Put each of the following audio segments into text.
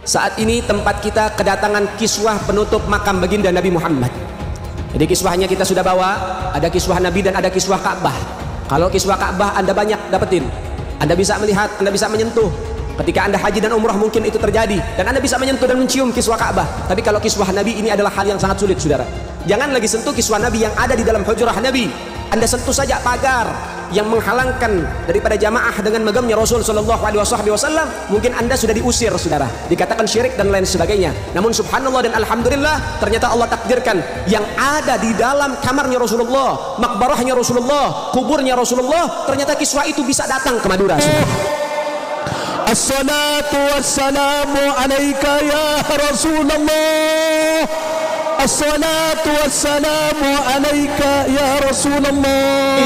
Saat ini tempat kita kedatangan kiswah penutup makam baginda Nabi Muhammad. Jadi kiswahnya kita sudah bawa, ada kiswah Nabi dan ada kiswah Ka'bah. Kalau kiswah Ka'bah Anda banyak dapetin, Anda bisa melihat, Anda bisa menyentuh. Ketika Anda haji dan umrah mungkin itu terjadi, dan Anda bisa menyentuh dan mencium kiswah Ka'bah. Tapi kalau kiswah Nabi ini adalah hal yang sangat sulit, saudara. Jangan lagi sentuh kiswah Nabi yang ada di dalam hujrah Nabi. Anda sentuh saja pagar yang menghalangkan daripada jamaah dengan megamnya Rasul Shallallahu Alaihi Wasallam, mungkin Anda sudah diusir, saudara, dikatakan syirik dan lain sebagainya. Namun subhanallah dan alhamdulillah, ternyata Allah takdirkan yang ada di dalam kamarnya Rasulullah, makbarahnya Rasulullah, kuburnya Rasulullah, ternyata kiswah itu bisa datang ke Madura. Assalatu wassalamu alaika ya Rasulullah. Assalatu wassalamu alaika ya Rasulullah.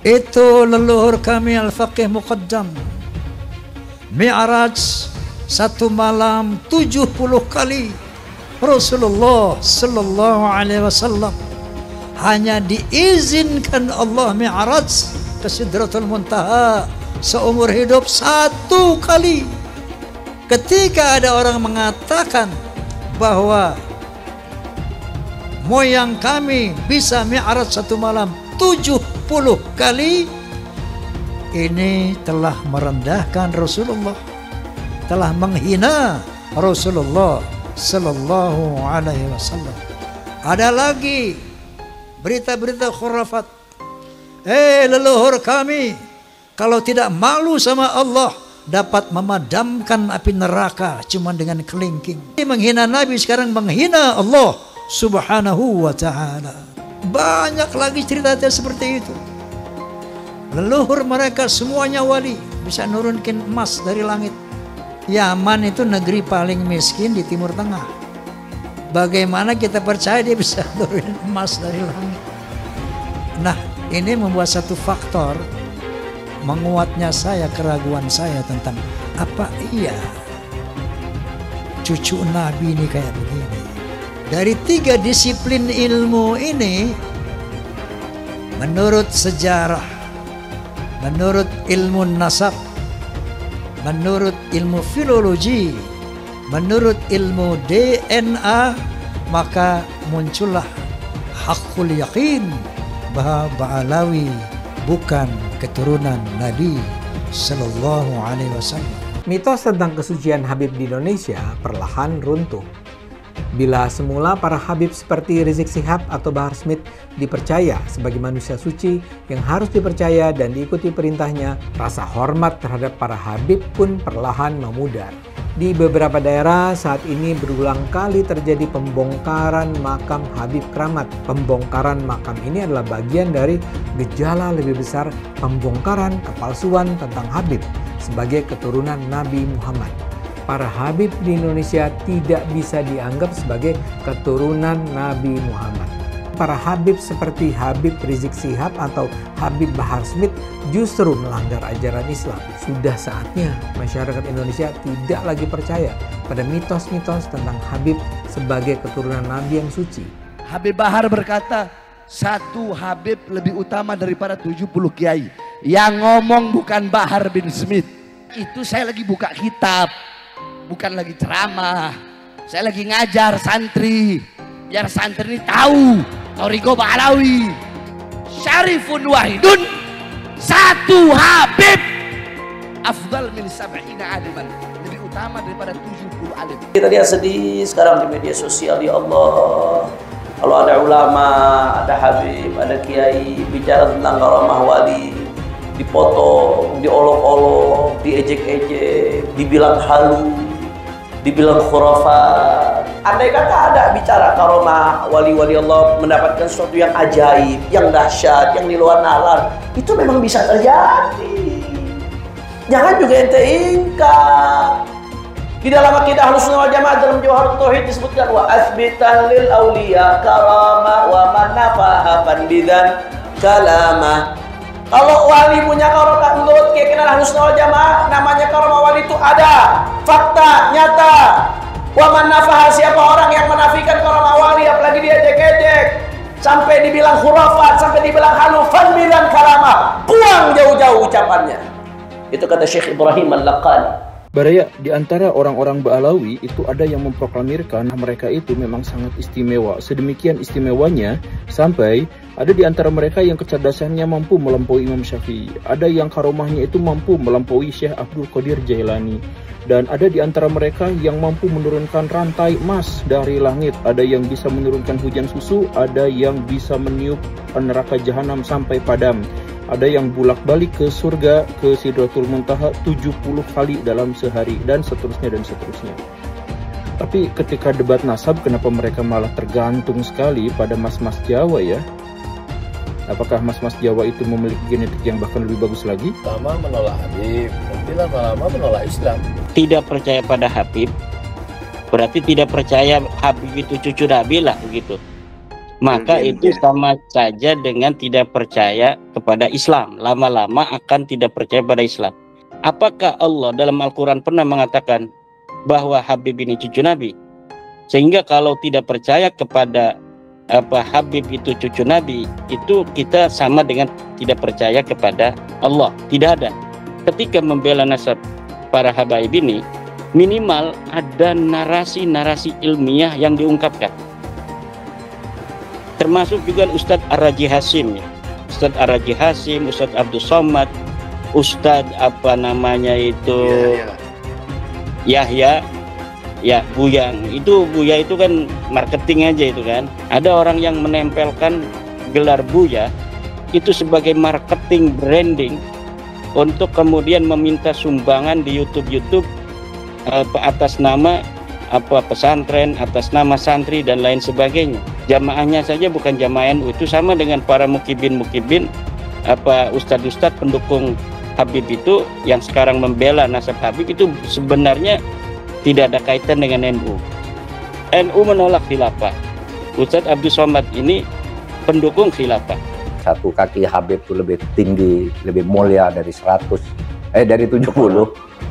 Itu leluhur kami Al-Faqih Muqaddam. Mi'raj satu malam 70 kali Rasulullah Sallallahu Alaihi Wasallam hanya diizinkan Allah Mi'raj ke Sidratul Muntaha seumur hidup satu kali. Ketika ada orang mengatakan bahwa moyang kami bisa Mi'raj satu malam 70 kali, ini telah merendahkan Rasulullah, telah menghina Rasulullah Sallallahu Alaihi Wasallam. Ada lagi berita-berita khurafat. Leluhur kami kalau tidak malu sama Allah dapat memadamkan api neraka cuma dengan kelingking. Menghina Nabi sekarang menghina Allah Subhanahu wa ta'ala. Banyak lagi cerita seperti itu. Leluhur mereka semuanya wali, bisa nurunkan emas dari langit. Yaman itu negeri paling miskin di Timur Tengah. Bagaimana kita percaya dia bisa nurunin emas dari langit? Nah, ini membuat satu faktor menguatnya keraguan saya tentang apa iya cucu Nabi ini kayak begini. Dari 3 disiplin ilmu ini, menurut sejarah, menurut ilmu nasab, menurut ilmu filologi, menurut ilmu DNA, maka muncullah hakul yakin bahwa Ba'alawi bukan keturunan Nabi Sallallahu Alaihi Wasallam. Mitos tentang kesucian Habib di Indonesia perlahan runtuh. Bila semula para Habib seperti Rizik Syihab atau Bahar Smith dipercaya sebagai manusia suci yang harus dipercaya dan diikuti perintahnya, rasa hormat terhadap para Habib pun perlahan memudar. Di beberapa daerah saat ini berulang kali terjadi pembongkaran makam Habib Keramat. Pembongkaran makam ini adalah bagian dari gejala lebih besar pembongkaran kepalsuan tentang Habib sebagai keturunan Nabi Muhammad. Para Habib di Indonesia tidak bisa dianggap sebagai keturunan Nabi Muhammad. Para Habib seperti Habib Rizik Syihab atau Habib Bahar Smith justru melanggar ajaran Islam. Sudah saatnya masyarakat Indonesia tidak lagi percaya pada mitos-mitos tentang Habib sebagai keturunan Nabi yang suci. Habib Bahar berkata, satu Habib lebih utama daripada 70 kiai. Yang ngomong bukan Bahar bin Smith. Itu saya lagi buka kitab, bukan lagi ceramah. Saya lagi ngajar santri, biar santri ini tahu Toriqo Ba'alawi syarifun wahidun, satu Habib afdal min sab'ina aliman, lebih utama daripada 70 alim. Kita lihat sedih sekarang di media sosial, ya Allah. Kalau ada ulama, ada Habib, ada kiai bicara tentang karamah wali, dipotong, diolok-olok, diejek-ejek, dibilang halu, dibilang khurafat. Andai kata ada bicara karomah wali-wali Allah mendapatkan sesuatu yang ajaib, yang dahsyat, yang di luar nalar, itu memang bisa terjadi. Jangan juga ente ingkar. Di dalam akidah Ahlussunnah wal Jamaah dalam Jawharut Tauhid disebutkan wa asbitan lil auliya karama wa man nafaha bidan kalama. Kalau wali punya karomah menurut keyakinan Ahlussunnah wal Jamaah, namanya karomah wali itu ada, fakta, nyata. Wa man nafaha, siapa orang yang menafikan karomah wali apalagi dia ejek-ejek sampai dibilang khurafat, sampai dibilang halu, fan bilang kalam. jawabannya. Itu kata Syekh Ibrahim Al-Laqani. Baraya, di antara orang-orang Ba'alawi itu ada yang memproklamirkan mereka itu memang sangat istimewa. Sedemikian istimewanya sampai ada di antara mereka yang kecerdasannya mampu melampaui Imam Syafi'i. Ada yang karomahnya itu mampu melampaui Syekh Abdul Qadir Jailani. Dan ada di antara mereka yang mampu menurunkan rantai emas dari langit. Ada yang bisa menurunkan hujan susu, ada yang bisa meniup neraka jahanam sampai padam. Ada yang bolak-balik ke surga, ke Sidratul Muntaha 70 kali dalam sehari, dan seterusnya dan seterusnya. Tapi ketika debat nasab, kenapa mereka malah tergantung sekali pada mas-mas Jawa ya? Apakah mas-mas Jawa itu memiliki genetik yang bahkan lebih bagus lagi? Lama menolak Habib, nanti lama-lama menolak Islam. Tidak percaya pada Habib, berarti tidak percaya Habib itu cucu Nabi lah begitu. Maka itu sama saja dengan tidak percaya kepada Islam. Lama-lama akan tidak percaya pada Islam. Apakah Allah dalam Al-Quran pernah mengatakan bahwa Habib ini cucu Nabi? Sehingga kalau tidak percaya kepada Habib itu cucu Nabi, itu kita sama dengan tidak percaya kepada Allah. Tidak ada. Ketika membela nasab para habaib ini, minimal ada narasi-narasi ilmiah yang diungkapkan. Termasuk juga Ustadz Ar-Raji Hasim ya. Ustadz Ar-Raji Hasim, Ustadz Abdul Somad, Ustadz Yahya ya, Buyang. Buya itu kan marketing aja itu kan. Ada orang yang menempelkan gelar Buya itu sebagai marketing branding untuk kemudian meminta sumbangan di YouTube atas nama pesantren, atas nama santri dan lain sebagainya. Jamaahnya saja bukan jamaah NU, itu sama dengan para mukibin ustadz-ustadz pendukung Habib itu yang sekarang membela nasab Habib itu sebenarnya tidak ada kaitan dengan NU. NU menolak khilafah. Ustadz Abdul Somad ini pendukung khilafah. Satu kaki Habib itu lebih tinggi, lebih mulia dari 70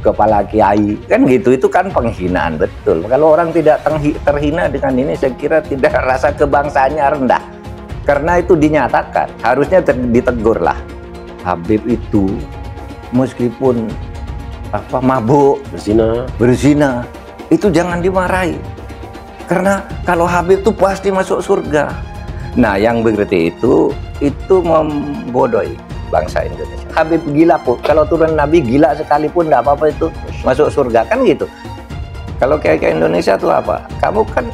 kepala kiai, kan gitu. Itu kan penghinaan betul. Kalau orang tidak terhina dengan ini, saya kira tidak, rasa kebangsaannya rendah. Karena itu dinyatakan, harusnya ditegur lah. Habib itu meskipun mabuk, berzina, itu jangan dimarahi. Karena kalau Habib itu pasti masuk surga. Nah, yang begitu itu membodohi bangsa Indonesia. Habib gila pun, kalau turun Nabi gila sekalipun tidak apa-apa itu masuk surga, kan gitu. Kalau kayak Indonesia tuh apa? Kamu kan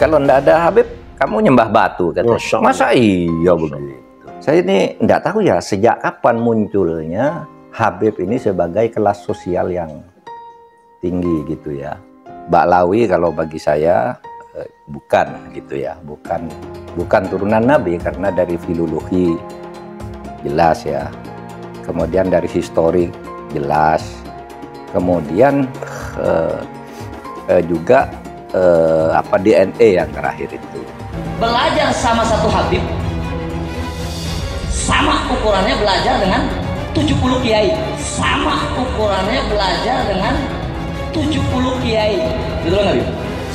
kalau tidak ada Habib, kamu nyembah batu kan? Masa iya begitu? Saya ini tidak tahu ya sejak kapan munculnya Habib ini sebagai kelas sosial yang tinggi gitu ya. Ba'alawi kalau bagi saya bukan gitu ya, bukan turunan Nabi karena dari filologi jelas ya, kemudian dari historik jelas, kemudian juga DNA yang terakhir itu. Belajar sama satu Habib sama ukurannya belajar dengan 70 kiai, sama ukurannya belajar dengan 70 kiai, gitu loh Habib.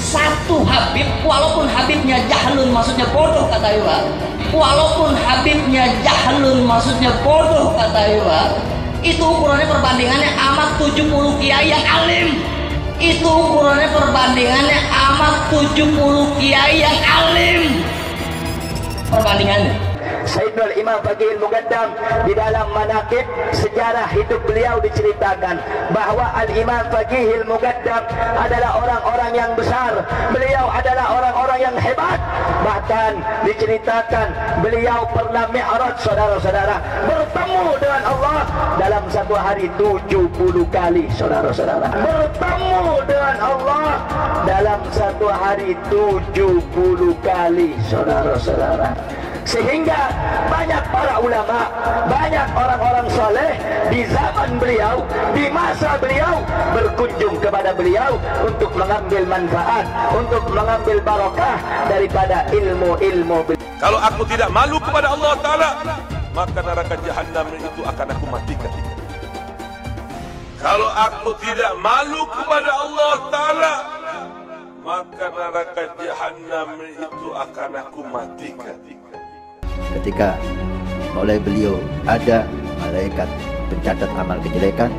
Satu Habib, walaupun Habibnya jahlun maksudnya bodoh kata Iwa, walaupun Habibnya jahlun maksudnya bodoh kata Iwa, itu ukurannya perbandingannya amat 70 kiai yang alim. Itu ukurannya perbandingannya amat 70 kiai yang alim. Perbandingannya Sayyidul Imam Faqih Al-Muqaddam di dalam manaqib sejarah hidup beliau diceritakan bahwa Al-Imam Faqih Al-Muqaddam adalah orang-orang yang besar. Beliau adalah orang-orang yang hebat. Bahkan diceritakan beliau pernah mi'raj, saudara-saudara, bertemu dengan Allah dalam satu hari 70 kali, saudara-saudara. Bertemu dengan Allah dalam satu hari 70 kali, saudara-saudara. Sehingga banyak para ulama, banyak orang-orang soleh di zaman beliau, di masa beliau berkunjung kepada beliau untuk mengambil manfaat, untuk mengambil barokah daripada ilmu-ilmu beliau. Kalau aku tidak malu kepada Allah Ta'ala, maka neraka jahanam itu akan aku matikan. Kalau aku tidak malu kepada Allah Ta'ala, maka neraka jahanam itu akan aku matikan. Ketika oleh beliau ada malaikat pencatat amal kejelekan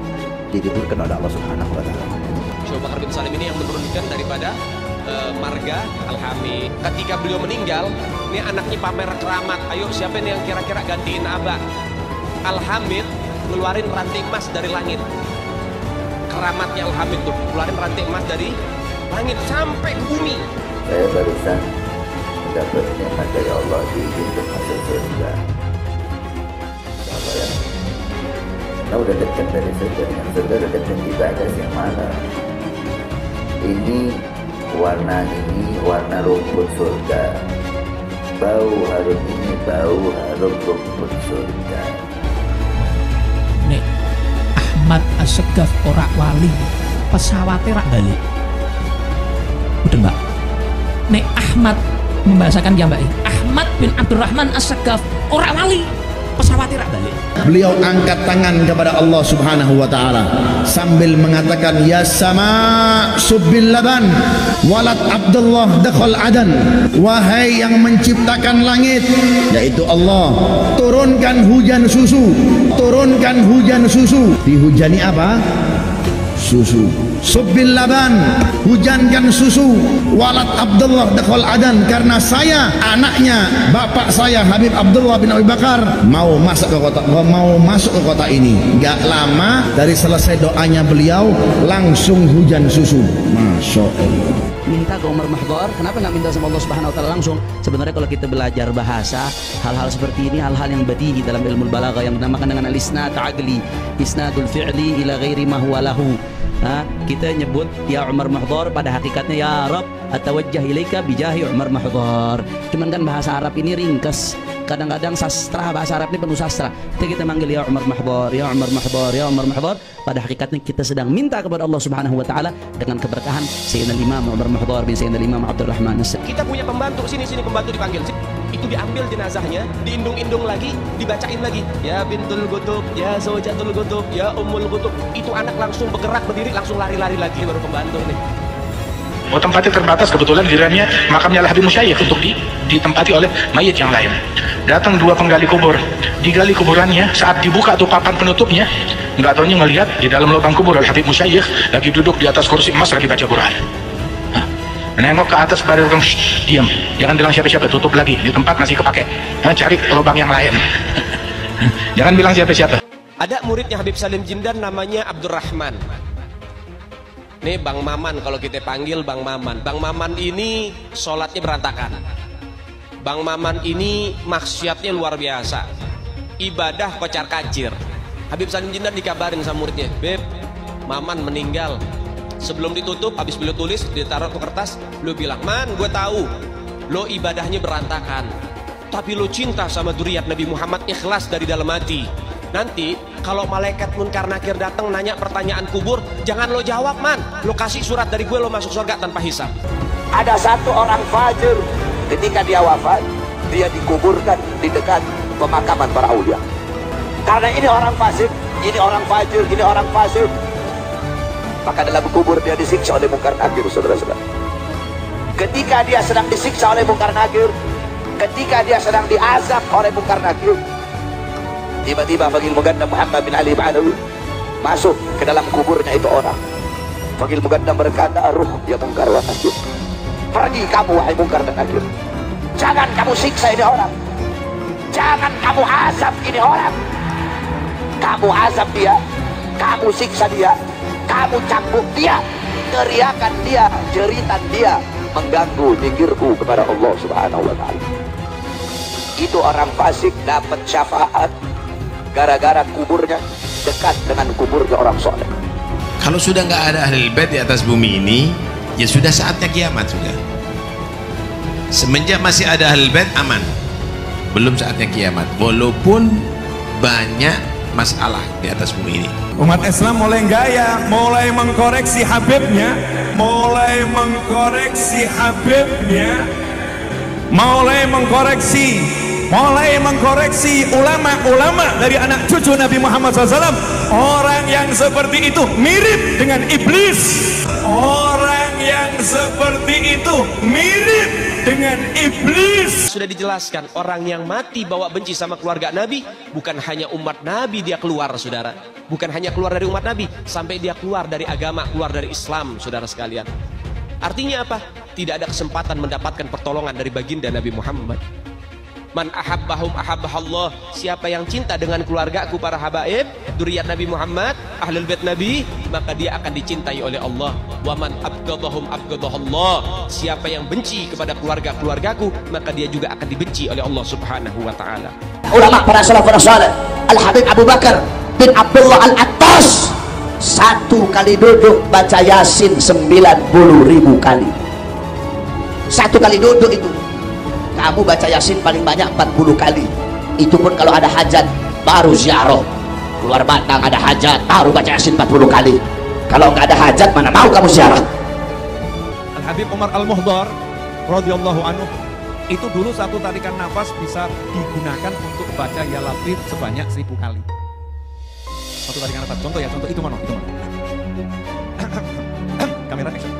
diliburkan oleh Allah Subhanahu wa taala. Syekh Bakar bin Salim ini yang menurunkan daripada marga Al-Hamid. Ketika beliau meninggal, ini anaknya pamer keramat. Ayo siapa nih yang kira-kira gantiin Abah? Al-Hamid ngeluarin rantai emas dari langit. Keramatnya Al-Hamid tuh ngeluarin rantai emas dari langit sampai ke bumi. Saya barusan mendapat nikmat dari Allah diizinkan masuk surga. Allah ya. Kita udah dekat dari surga, dengan surga udah dekat ibadah yang mana? Ini warna rumput surga. Bau harum ini bau harum rumput surga. Nek Ahmad Assegaf ora wali, pesawatnya rak balik. Udah mbak. Nek Ahmad membahasakan ya mbak. Ahmad bin Abdurrahman Assegaf ora wali, pesawatnya rak balik. Beliau angkat tangan kepada Allah Subhanahu wa taala sambil mengatakan, ya sama subbil laban walad Abdullah dakhal adan. Wahai yang menciptakan langit, yaitu Allah, turunkan hujan susu. Turunkan hujan susu. Dihujani apa? Susu. Subbil laban, hujankan susu. Walad Abdullah dakhal adan, karena saya anaknya bapak saya Habib Abdullah bin Abi Bakar mau masuk ke kota ini. Gak lama dari selesai doanya beliau langsung hujan susu. Masya Allah. Minta ke Umar Mahdhar, kenapa nggak minta sama Allah Subhanahu wa taala langsung? Sebenarnya kalau kita belajar bahasa, hal-hal seperti ini hal-hal yang badihi dalam ilmu balaghah yang dinamakan dengan al-isnad aqli, isnadul fi'li ila ghairi ma huwa lahu. Kita nyebut ya Umar Mahdhar, pada hakikatnya ya Rab atawajjah ilaika bijahi Umar Mahdhar. Cuman kan bahasa Arab ini ringkas. Kadang-kadang sastra, bahasa Arab ini penuh sastra. Kita manggil ya Umar Mahdhar, ya Umar Mahdhar, ya Umar Mahdhar. Pada hakikatnya kita sedang minta kepada Allah Subhanahu wa taala dengan keberkahan Sayyidina Imam Umar Mahdhar bin Sayyidina Imam Abdurrahman As-Sagaf. Kita punya pembantu, sini pembantu dipanggil. Itu diambil jenazahnya, diindung-indung lagi, dibacain lagi. Ya bintul Gutub, ya Zawjatul Gutub, ya Ummul Gutub. Itu anak langsung bergerak berdiri, langsung lari-lari lagi baru pembantu nih. Oh, tempatnya terbatas, kebetulan jirannya makamnya Al-Habib Musyayikh untuk ditempati oleh mayit yang lain. Datang dua penggali kubur, digali kuburannya, saat dibuka tuh papan penutupnya, nggak taunya ngelihat di dalam lubang kubur Al-Habib Musyayikh lagi duduk di atas kursi emas lagi baca Quran. Nengok ke atas pada orang, diam, jangan bilang siapa-siapa, tutup lagi, di tempat masih kepake, cari lubang yang lain. Jangan bilang siapa-siapa. Ada muridnya Habib Salim Jindan namanya Abdurrahman. Nih Bang Maman, kalau kita panggil Bang Maman. Bang Maman ini sholatnya berantakan. Bang Maman ini maksiatnya luar biasa. Ibadah kocar kacir. Habib Salim Jindan dikabarin sama muridnya, Beb, Maman meninggal. Sebelum ditutup, habis beliau tulis, ditaruh ke kertas, beliau bilang, Man, gue tahu lo ibadahnya berantakan, tapi lo cinta sama dzurriyyat Nabi Muhammad, ikhlas dari dalam hati. Nanti kalau malaikat munkar nakir datang nanya pertanyaan kubur, jangan lo jawab, Man, lo kasih surat dari gue, lo masuk surga tanpa hisab. Ada satu orang fajir, ketika dia wafat, dia dikuburkan di dekat pemakaman para aulia. Karena ini orang fasik, ini orang fajir, ini orang fasik, maka dalam kubur dia disiksa oleh munkar nakir, saudara-saudara. Ketika dia sedang disiksa oleh munkar nakir, ketika dia sedang diazab oleh munkar nakir, tiba-tiba Faqih Mugannam Muhammad bin Ali Ba'alawi masuk ke dalam kuburnya itu orang. Faqih Mugannam berkata, ruh ya munkar wa nakir, pergi kamu wahai munkar dan nakir, jangan kamu siksa ini orang, jangan kamu azab ini orang. Kamu azab dia, kamu siksa dia, kamu cambuk dia, teriakan dia, jeritan dia mengganggu zikirku kepada Allah Subhanahu wa taala. Itu orang fasik dapat syafaat gara-gara kuburnya dekat dengan kuburnya orang soleh. Kalau sudah nggak ada ahlul bait di atas bumi ini, ya sudah saatnya kiamat sudah. Semenjak masih ada ahlul bait aman, belum saatnya kiamat. Walaupun banyak masalah di atas bumi ini. Umat Islam mulai gaya, mulai mengkoreksi Habibnya, mulai mengkoreksi ulama-ulama dari anak cucu Nabi Muhammad SAW. Orang yang seperti itu mirip dengan iblis. Orang yang seperti itu mirip dengan iblis. Sudah dijelaskan, orang yang mati bawa benci sama keluarga Nabi, bukan hanya umat Nabi dia keluar, saudara. Bukan hanya keluar dari umat Nabi, sampai dia keluar dari agama, keluar dari Islam, saudara sekalian. Artinya apa? Tidak ada kesempatan mendapatkan pertolongan dari baginda Nabi Muhammad. Man ahabbahum ahabbahallah. Siapa yang cinta dengan keluargaku para habaib, dzurriyyat Nabi Muhammad, ahlul bait Nabi, maka dia akan dicintai oleh Allah. Wa man abghadahum abghadahallah. Siapa yang benci kepada keluargaku, maka dia juga akan dibenci oleh Allah Subhanahu wa taala. Ulama para salafun saleh, Al Habib Abu Bakar bin Abdullah Al-Attas, satu kali duduk baca Yasin 90.000 kali. Satu kali duduk itu. Kamu baca Yasin paling banyak 40 kali. Itu pun kalau ada hajat baru ziarah. Keluar Batang ada hajat baru baca Yasin 40 kali. Kalau nggak ada hajat mana mau kamu ziarah. Al Habib Umar Al-Muhdar radhiyallahu anhu itu dulu satu tarikan nafas bisa digunakan untuk baca Ya Latif sebanyak 1000 kali. Satu tarikan nafas. Contoh ya, contoh itu mana? Itu mana? Kamera action.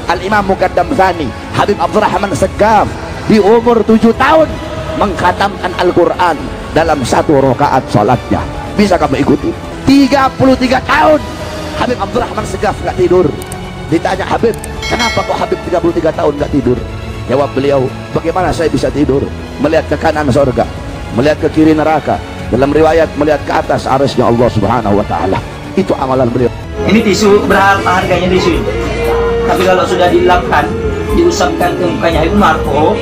Al-Imam Muqaddam Tsani Habib Abdurrahman Segaf di umur 7 tahun mengkhatamkan Al-Quran dalam satu rakaat salatnya. Bisa kamu ikuti? 33 tahun Habib Abdurrahman Segaf nggak tidur. Ditanya Habib, kenapa kok Habib 33 tahun nggak tidur? Jawab beliau, bagaimana saya bisa tidur? Melihat ke kanan surga, melihat ke kiri neraka, dalam riwayat melihat ke atas arsy-Nya Allah Subhanahu wa taala. Itu amalan beliau. Ini tisu berapa harganya tisu ini? Tapi kalau sudah dilapkan, diusapkan ke mukanya Habib Marco,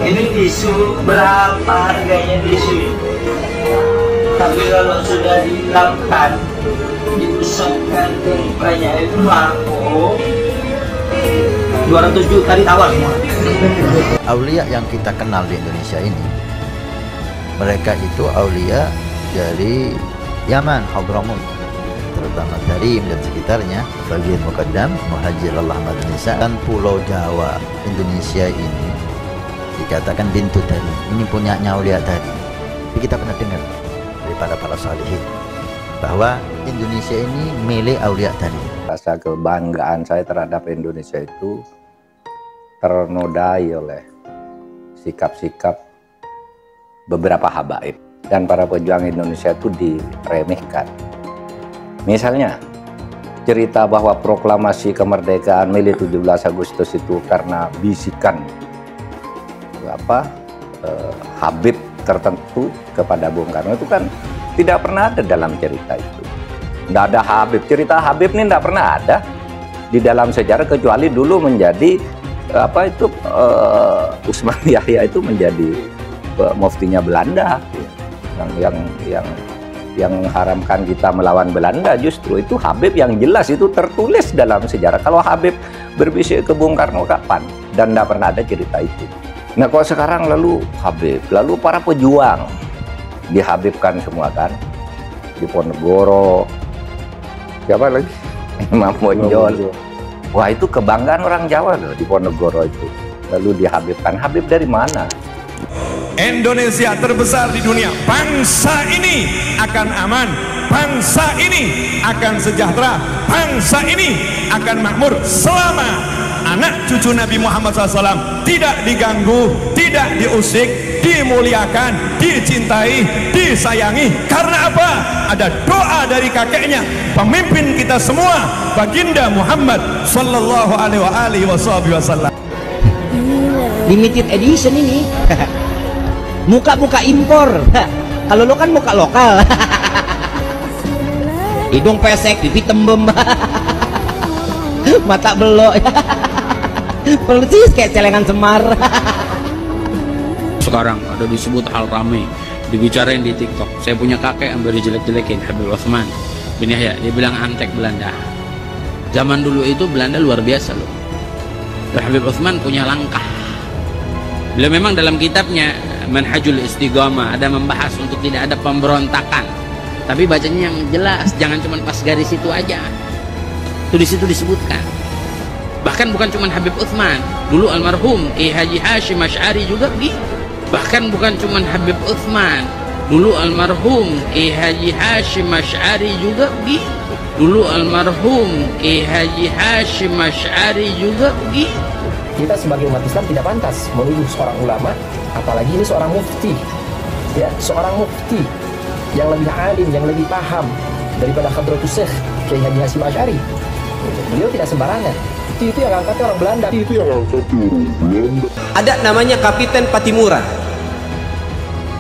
ini tisu berapa harganya tisu ini? Tapi kalau sudah dilapkan, diusapkan ke mukanya Habib Marco, 200 juta ditawar semua. Aulia yang kita kenal di Indonesia ini, mereka itu aulia dari Yaman, Hadramut, terutama Tarim dan sekitarnya, bagian Muqaddam, Muhajir Allah Indonesia, dan Pulau Jawa Indonesia ini dikatakan bintu Tarim. Ini punyanya aulia Tarim. Tapi kita pernah dengar daripada para salihin bahwa Indonesia ini milik aulia Tarim. Rasa kebanggaan saya terhadap Indonesia itu ternodai oleh sikap-sikap beberapa habaib dan para pejuang Indonesia itu diremehkan. Misalnya cerita bahwa proklamasi kemerdekaan Mei 17 Agustus itu karena bisikan Habib tertentu kepada Bung Karno, itu kan tidak pernah ada dalam cerita itu. Nggak ada Habib, cerita Habib ini nggak pernah ada di dalam sejarah, kecuali dulu menjadi Usman Yahya itu menjadi muftinya Belanda yang mengharamkan kita melawan Belanda. Justru itu Habib yang jelas itu tertulis dalam sejarah. Kalau Habib berbisik ke Bung Karno kapan? Dan tidak pernah ada cerita itu. Nah kalau sekarang lalu Habib, lalu para pejuang dihabibkan semua kan, di Ponegoro, siapa lagi? Imam Bonjol. Wah itu kebanggaan orang Jawa loh di Ponegoro itu. Lalu dihabibkan. Habib dari mana? Indonesia terbesar di dunia. Bangsa ini akan aman, bangsa ini akan sejahtera, bangsa ini akan makmur selama anak cucu Nabi Muhammad SAW tidak diganggu, tidak diusik, dimuliakan, dicintai, disayangi. Karena apa? Ada doa dari kakeknya, pemimpin kita semua, baginda Muhammad sallallahu alaihi wasallam. Limited edition ini. Muka-muka impor. Kalau lo kan muka lokal. Hidung pesek, pipi tembem. Mata belok. Persis kayak celengan Semar. Sekarang ada disebut hal ramai, dibicarain di TikTok. Saya punya kakek yang baru jelek-jelekin, Habib Utsman bin Yahya. Dia bilang antek Belanda. Zaman dulu itu Belanda luar biasa loh. Habib Utsman punya langkah. Beliau memang dalam kitabnya Manhajul Istiqamah ada membahas untuk tidak ada pemberontakan. Tapi bacanya yang jelas, jangan cuma pas garis itu aja. Itu di situ disebutkan. Bahkan bukan cuma Habib Utsman, dulu almarhum Kiai Haji Hashim Asy'ari juga begitu. Bahkan bukan cuma Habib Utsman, dulu almarhum Kiai Haji Hashim Asy'ari juga begitu. Dulu almarhum Kiai Haji Hashim Asy'ari juga begitu. Kita sebagai umat Islam tidak pantas menuduh seorang ulama, apalagi ini seorang mufti, ya, seorang mufti yang lebih alim, yang lebih paham daripada Hadratus Syekh Kiai Haji Hashim Asy'ari. Beliau tidak sembarangan. Itu yang angkatnya orang Belanda. Ada namanya Kapiten Patimura.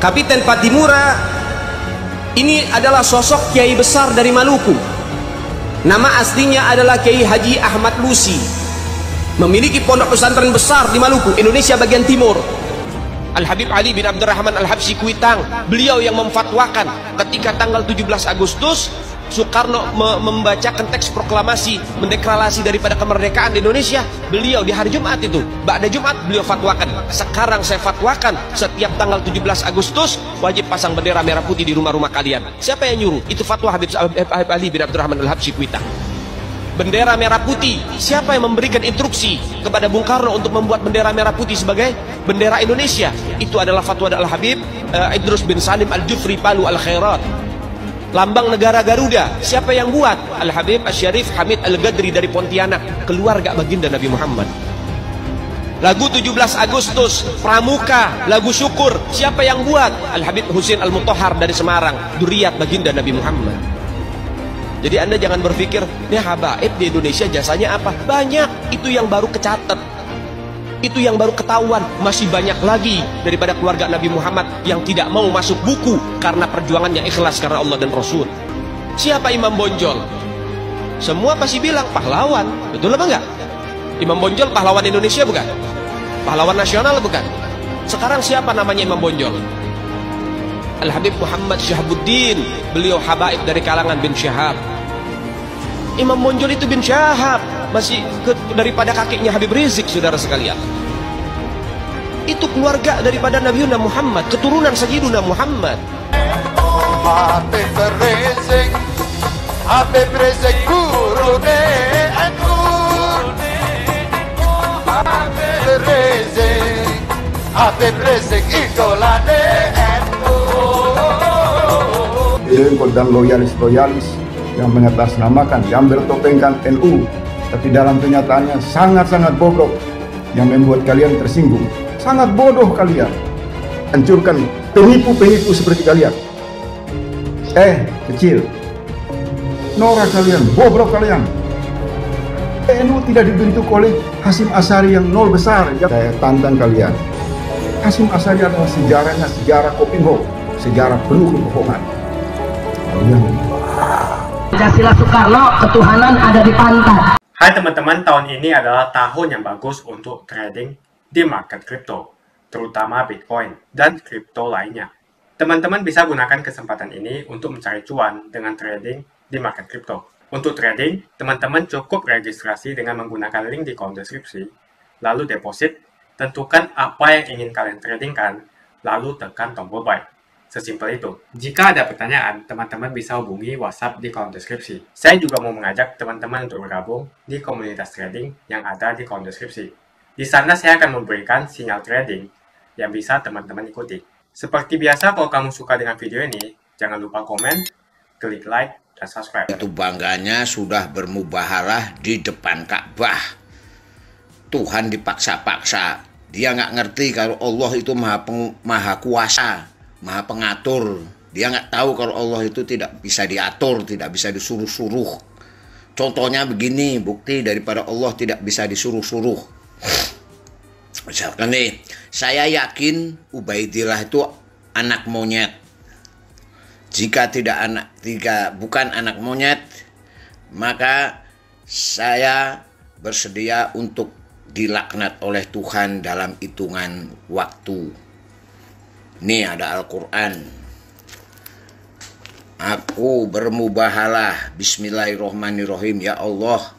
Kapiten Patimura ini adalah sosok kiai besar dari Maluku. Nama aslinya adalah Kiai Haji Ahmad Lusi. Memiliki pondok pesantren besar di Maluku, Indonesia bagian timur. Al-Habib Ali bin Abdurrahman Al-Habsyi Kuitang, beliau yang memfatwakan ketika tanggal 17 Agustus Soekarno membacakan teks proklamasi mendeklarasi daripada kemerdekaan di Indonesia. Beliau di hari Jumat itu, ba'da Jumat beliau fatwakan, sekarang saya fatwakan setiap tanggal 17 Agustus wajib pasang bendera merah putih di rumah-rumah kalian. Siapa yang nyuruh? Itu fatwa Habib Ali bin Abdurrahman Al-Habsyi Kuitang. Bendera merah putih, siapa yang memberikan instruksi kepada Bung Karno untuk membuat bendera merah putih sebagai bendera Indonesia? Itu adalah fatwa Al-Habib Idrus bin Salim Al-Jufri Palu Al-Khairat. Lambang negara Garuda, siapa yang buat? Al-Habib Asy-Syarif Hamid Al-Ghadri dari Pontianak, keluarga baginda Nabi Muhammad. Lagu 17 Agustus, Pramuka, lagu syukur, siapa yang buat? Al-Habib Husain Al-Mutahhar dari Semarang, dzurriyyah baginda Nabi Muhammad. Jadi Anda jangan berpikir, ini habaib di Indonesia jasanya apa? Banyak, itu yang baru kecatat. Itu yang baru ketahuan. Masih banyak lagi daripada keluarga Nabi Muhammad yang tidak mau masuk buku karena perjuangannya ikhlas karena Allah dan Rasul. Siapa Imam Bonjol? Semua pasti bilang pahlawan. Betul apa enggak? Imam Bonjol pahlawan Indonesia bukan? Pahlawan nasional bukan? Sekarang siapa namanya Imam Bonjol? Al-Habib Muhammad Syahabuddin. Beliau habaib dari kalangan bin Syahab. Imam Bonjol itu bin Syahab, masih daripada kakeknya Habib Rizik, saudara sekalian. Itu keluarga daripada Nabi Muhammad, keturunan Sayyiduna Muhammad. Habib Rizik, Habib Rizik gurune aku. Habib Rizik, Habib Rizik idolane aku. Jenggot dan loyalis-loyalis yang mengatasnamakan, yang bertopengkan NU, tapi dalam kenyataannya sangat-sangat bobrok, yang membuat kalian tersinggung. Sangat bodoh kalian. Hancurkan penipu-penipu seperti kalian. Kecil. Norak kalian, bobrok kalian. NU tidak dibentuk oleh Hasyim Asy'ari yang nol besar. Saya tantang kalian. Hasyim Asy'ari adalah sejarahnya sejarah kopinho, sejarah penuh kebohongan. Kalian Pancasila Soekarno, ketuhanan ada di pantat. Hai teman-teman, tahun ini adalah tahun yang bagus untuk trading di market kripto, terutama Bitcoin dan kripto lainnya. Teman-teman bisa gunakan kesempatan ini untuk mencari cuan dengan trading di market kripto. Untuk trading, teman-teman cukup registrasi dengan menggunakan link di kolom deskripsi, lalu deposit, tentukan apa yang ingin kalian tradingkan, lalu tekan tombol buy. Sesimpel itu. Jika ada pertanyaan, teman-teman bisa hubungi WhatsApp di kolom deskripsi. Saya juga mau mengajak teman-teman untuk bergabung di komunitas trading yang ada di kolom deskripsi. Di sana saya akan memberikan sinyal trading yang bisa teman-teman ikuti. Seperti biasa, kalau kamu suka dengan video ini, jangan lupa komen, klik like, dan subscribe. Itu bangganya sudah bermubahalah di depan Ka'bah. Tuhan dipaksa-paksa. Dia nggak ngerti kalau Allah itu maha kuasa, maha pengatur. Dia nggak tahu kalau Allah itu tidak bisa diatur, tidak bisa disuruh-suruh. Contohnya begini, bukti daripada Allah tidak bisa disuruh-suruh. Misalkan nih, saya yakin Ubaidillah itu anak monyet. Jika bukan anak monyet, maka saya bersedia untuk dilaknat oleh Tuhan dalam hitungan waktu. Ini ada Al-Quran. Aku bermubahalah, bismillahirrohmanirrohim. Ya Allah,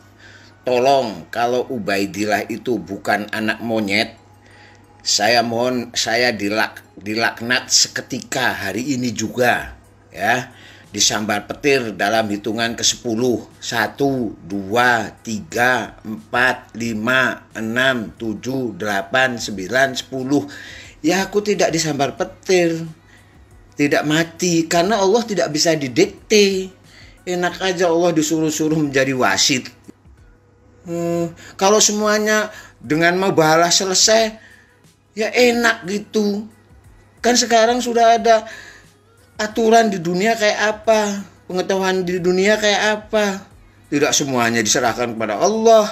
tolong kalau Ubaidillah itu bukan anak monyet, saya mohon saya dilaknat seketika hari ini juga, ya. disambar petir dalam hitungan ke-10. 1, 2, 3, 4, 5, 6, 7, 8, 9, 10. Ya aku tidak disambar petir, tidak mati, karena Allah tidak bisa didikte. Enak aja Allah disuruh-suruh menjadi wasit. Kalau semuanya dengan mubahalah selesai, ya enak gitu. Kan sekarang sudah ada aturan di dunia kayak apa, pengetahuan di dunia kayak apa. Tidak semuanya diserahkan kepada Allah.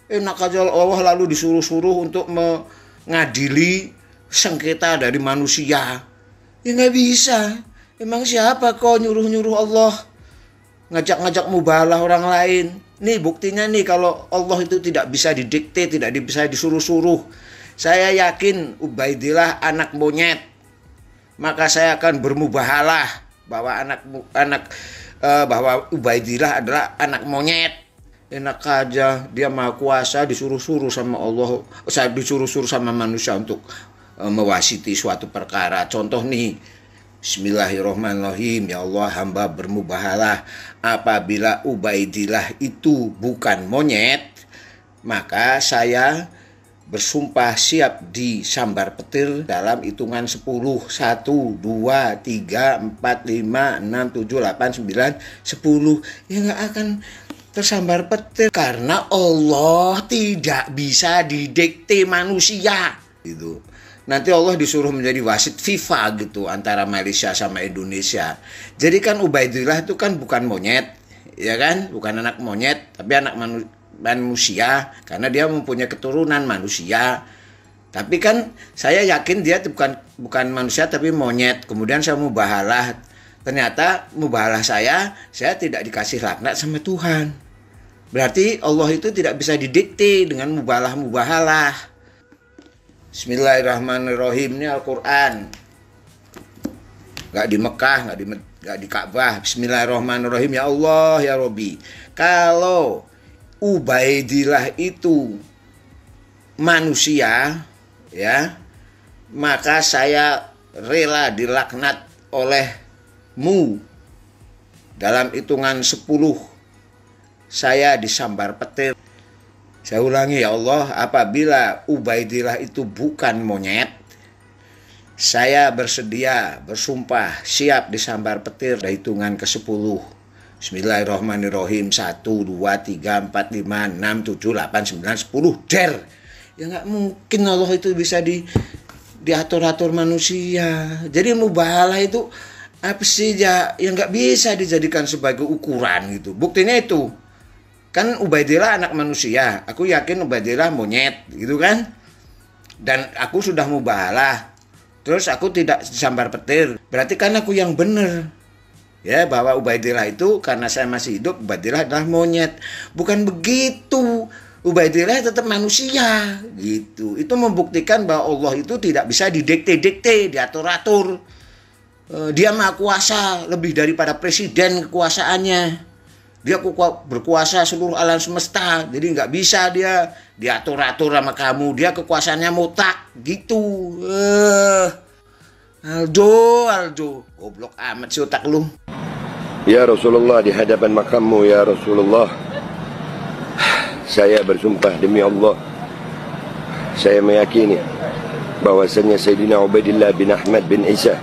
Enak aja Allah lalu disuruh-suruh untuk mengadili sengketa dari manusia. Ya nggak bisa. Emang siapa kok nyuruh-nyuruh Allah ngajak-ngajak mubahalah orang lain? Nih buktinya nih, kalau Allah itu tidak bisa didikte, tidak bisa disuruh-suruh. Saya yakin Ubaidillah anak monyet, maka saya akan bermubahalah bahwa bahwa Ubaidillah adalah anak monyet. Enak aja, dia maha kuasa, disuruh-suruh sama Allah, disuruh-suruh sama manusia untuk mewasiti suatu perkara. Contoh nih, Bismillahirrahmanirrahim. Ya Allah, hamba bermubahalah apabila Ubaidillah itu bukan monyet, maka saya bersumpah siap disambar petir dalam hitungan 10. 1, 2, 3, 4, 5, 6, 7, 8, 9, 10. Ya nggak akan tersambar petir, karena Allah tidak bisa didikte manusia gitu. Nanti Allah disuruh menjadi wasit FIFA gitu antara Malaysia sama Indonesia. Jadi kan Ubaidillah itu kan bukan monyet, ya kan? Bukan anak monyet, tapi anak manusia, karena dia mempunyai keturunan manusia. Tapi kan saya yakin dia bukan manusia tapi monyet. Kemudian saya mubahalah, ternyata mubahalah saya tidak dikasih laknat sama Tuhan. Berarti Allah itu tidak bisa didikte dengan mubahalah. Bismillahirrahmanirrahim. Ini Al-Quran, nggak di Mekah, nggak di Ka'bah. Bismillahirrahmanirrahim. Ya Allah ya Robbi, kalau Ubaidillah itu manusia, ya, maka saya rela dilaknat olehmu. Dalam hitungan 10 saya disambar petir. Saya ulangi, ya Allah, apabila Ubaidillah itu bukan monyet, saya bersedia, bersumpah, siap disambar petir dari hitungan ke-10. Bismillahirrahmanirrahim. 1, 2, 3, 4, 5, 6, 7, 8, 9, 10. Der. Ya nggak mungkin Allah itu bisa diatur-atur manusia. Jadi mubahalah itu apa sih ya, yang nggak bisa dijadikan sebagai ukuran gitu. Buktinya itu. Kan Ubaidillah anak manusia, aku yakin Ubaidillah monyet gitu kan. Dan aku sudah mubahalah, terus aku tidak disambar petir, berarti kan aku yang benar. Ya, bahwa Ubaidillah itu karena saya masih hidup, Ubaidillah adalah monyet. Bukan begitu, Ubaidillah tetap manusia gitu. Itu membuktikan bahwa Allah itu tidak bisa didikte-dikte, diatur-atur. Dia maha kuasa, lebih daripada presiden kekuasaannya. Dia berkuasa seluruh alam semesta, jadi nggak bisa dia diatur-atur sama kamu. Dia kekuasaannya mutlak gitu. Aldo, goblok amat si otak lu. Ya Rasulullah, di hadapan makammu ya Rasulullah, saya bersumpah demi Allah, saya meyakini bahwasanya Sayyidina Ubaidillah bin Ahmad bin Isa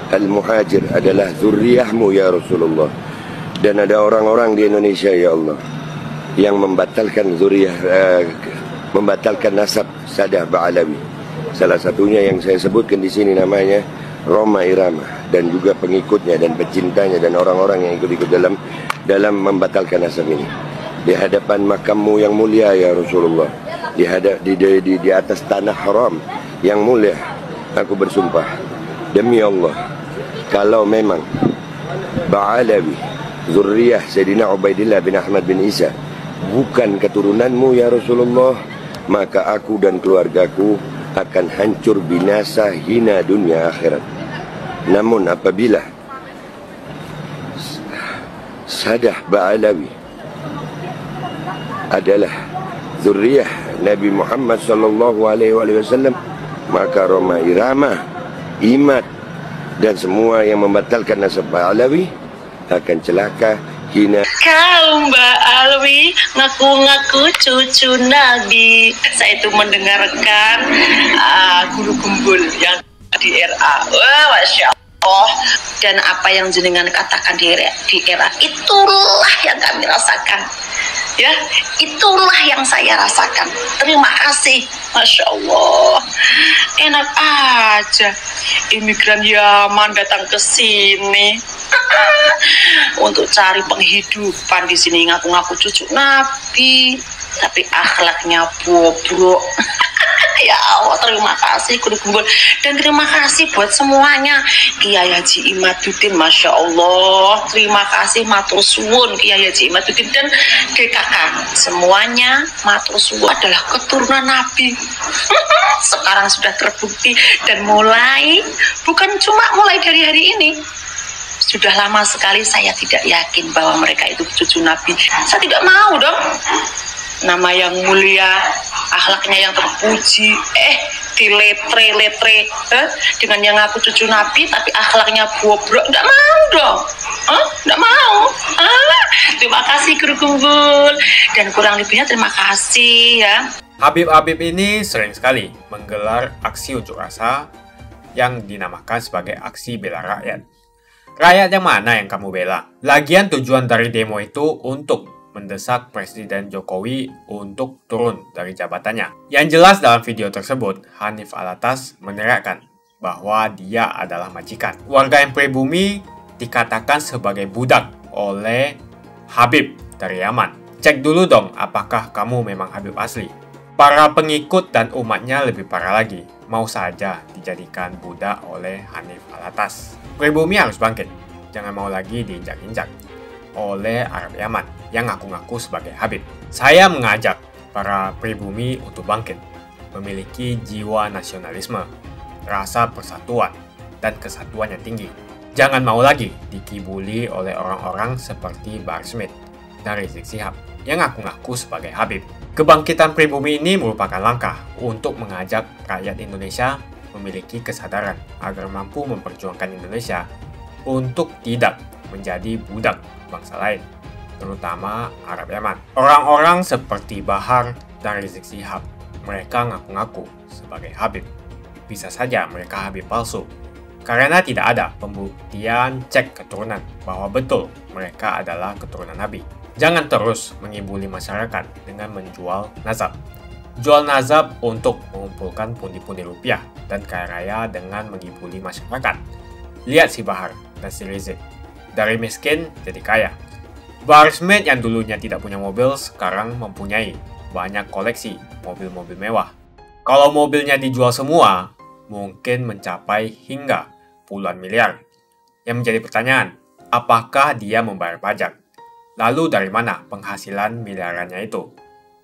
Al-Muhajir adalah zurriyahmu ya Rasulullah. Dan ada orang-orang di Indonesia ya Allah yang membatalkan membatalkan nasab Sadah Ba'alawi. Salah satunya yang saya sebutkan di sini namanya Roma Irama, dan juga pengikutnya dan pecintanya dan orang-orang yang ikut-ikut dalam membatalkan nasab ini. Di hadapan makammu yang mulia ya Rasulullah, di atas tanah haram yang mulia, aku bersumpah demi Allah, kalau memang Ba'alawi zurriyah Sayyidina Ubaidillah bin Ahmad bin Isa bukan keturunanmu ya Rasulullah, maka aku dan keluargaku akan hancur binasa, hina dunia akhirat. Namun apabila Sadah Ba'alawi adalah zurriyah Nabi Muhammad sallallahu alaihi wasallam, maka Roma Irama, Imad dan semua yang membatalkan nasab Ba'alawi akan celaka, hina. Kau Mbak Alwi ngaku-ngaku cucu Nabi. Saya itu mendengarkan guru kumpul yang di RA. Wah, Masya Allah. Dan apa yang jenengan katakan di RA itulah yang kami rasakan. Ya, itulah yang saya rasakan. Terima kasih, Masya Allah. Enak aja imigran Yaman datang ke sini untuk cari penghidupan di sini, ngaku-ngaku cucu Nabi, tapi akhlaknya bobrok. Ya Allah, terima kasih guru kumpul, dan terima kasih buat semuanya. Kiai Haji Imaduddin, Masya Allah, terima kasih, matur suwun Kiai Haji Imaduddin dan DKK semuanya. Matur suwun adalah keturunan Nabi. Sekarang sudah terbukti, dan bukan cuma mulai dari hari ini, sudah lama sekali saya tidak yakin bahwa mereka itu cucu Nabi. Saya tidak mau dong. Nama yang mulia, akhlaknya yang terpuji, diletre-letre dengan yang ngaku cucu Nabi tapi akhlaknya bobrok. Nggak mau dong. Nggak mau. Terima kasih guru kumpul, dan kurang lebihnya terima kasih ya. Habib-habib ini sering sekali menggelar aksi unjuk rasa yang dinamakan sebagai aksi bela rakyat. Rakyat yang mana yang kamu bela? Lagian tujuan dari demo itu untuk mendesak Presiden Jokowi untuk turun dari jabatannya. Yang jelas dalam video tersebut, Hanif Alatas meneriakkan bahwa dia adalah majikan. Warga yang pribumi dikatakan sebagai budak oleh Habib dari Yaman. Cek dulu dong apakah kamu memang Habib asli. Para pengikut dan umatnya lebih parah lagi, mau saja dijadikan budak oleh Hanif Alatas. Pribumi harus bangkit, jangan mau lagi diinjak-injak oleh Arab Yaman yang ngaku-ngaku sebagai Habib. Saya mengajak para pribumi untuk bangkit, memiliki jiwa nasionalisme, rasa persatuan, dan kesatuan yang tinggi. Jangan mau lagi dikibuli oleh orang-orang seperti Bahar Smith dan Rizik Syihab yang ngaku-ngaku sebagai Habib. Kebangkitan pribumi ini merupakan langkah untuk mengajak rakyat Indonesia memiliki kesadaran agar mampu memperjuangkan Indonesia untuk tidak menjadi budak bangsa lain, terutama Arab Yaman. Orang-orang seperti Bahar dan Rizik Syihab, mereka ngaku-ngaku sebagai Habib. Bisa saja mereka Habib palsu, karena tidak ada pembuktian cek keturunan bahwa betul mereka adalah keturunan Nabi. Jangan terus mengibuli masyarakat dengan menjual nazab. Jual nazab untuk mengumpulkan pundi-pundi rupiah dan kaya raya dengan mengibuli masyarakat. Lihat si Bahar dan si Rizik, dari miskin jadi kaya. Bahar Smith yang dulunya tidak punya mobil sekarang mempunyai banyak koleksi mobil-mobil mewah. Kalau mobilnya dijual semua, mungkin mencapai hingga puluhan miliar. Yang menjadi pertanyaan, apakah dia membayar pajak? Lalu dari mana penghasilan miliarannya itu?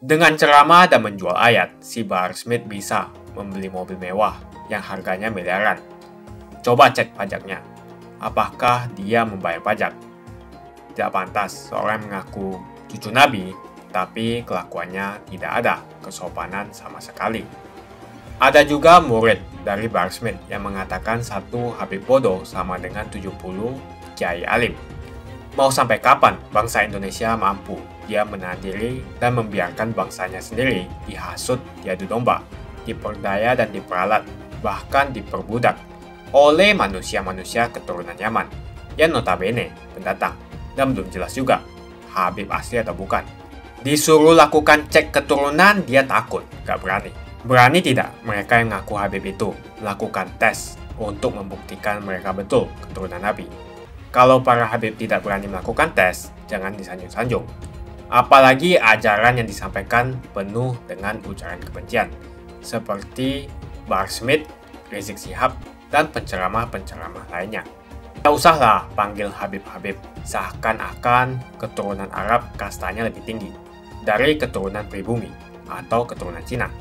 Dengan ceramah dan menjual ayat, si Bahar Smith bisa membeli mobil mewah yang harganya miliaran. Coba cek pajaknya. Apakah dia membayar pajak? Tidak pantas seorang mengaku cucu Nabi, tapi kelakuannya tidak ada kesopanan sama sekali. Ada juga murid dari Bahar Smith yang mengatakan satu Habib bodoh sama dengan 70 Kiai Alim. Mau sampai kapan bangsa Indonesia mampu dia menahan diri dan membiarkan bangsanya sendiri dihasut, diadu domba, diperdaya dan diperalat, bahkan diperbudak oleh manusia-manusia keturunan Yaman yang notabene pendatang dan belum jelas juga Habib asli atau bukan. Disuruh lakukan cek keturunan, dia takut, gak berani. Berani tidak mereka yang ngaku Habib itu melakukan tes untuk membuktikan mereka betul keturunan Nabi? Kalau para Habib tidak berani melakukan tes, jangan disanjung-sanjung. Apalagi ajaran yang disampaikan penuh dengan ujaran kebencian, seperti Bahar Smith, Rizik Syihab, dan penceramah-penceramah lainnya. Tak usahlah panggil Habib-Habib, seakan-akan keturunan Arab kastanya lebih tinggi dari keturunan pribumi atau keturunan Cina.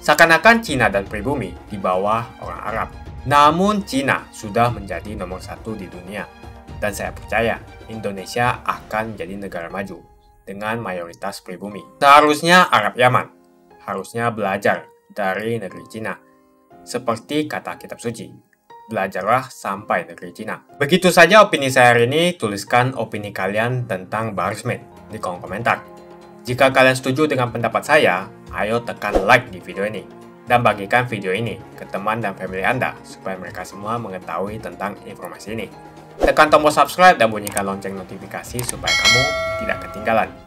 Seakan-akan Cina dan pribumi di bawah orang Arab. Namun Cina sudah menjadi nomor 1 di dunia. Dan saya percaya Indonesia akan menjadi negara maju dengan mayoritas pribumi. Seharusnya Arab Yaman harusnya belajar dari negeri Cina, seperti kata kitab suci. belajarlah sampai negeri Cina. Begitu saja opini saya hari ini, tuliskan opini kalian tentang Bahar Smith di kolom komentar. Jika kalian setuju dengan pendapat saya, ayo tekan like di video ini. Dan bagikan video ini ke teman dan family Anda, supaya mereka semua mengetahui tentang informasi ini. Tekan tombol subscribe dan bunyikan lonceng notifikasi supaya kamu tidak ketinggalan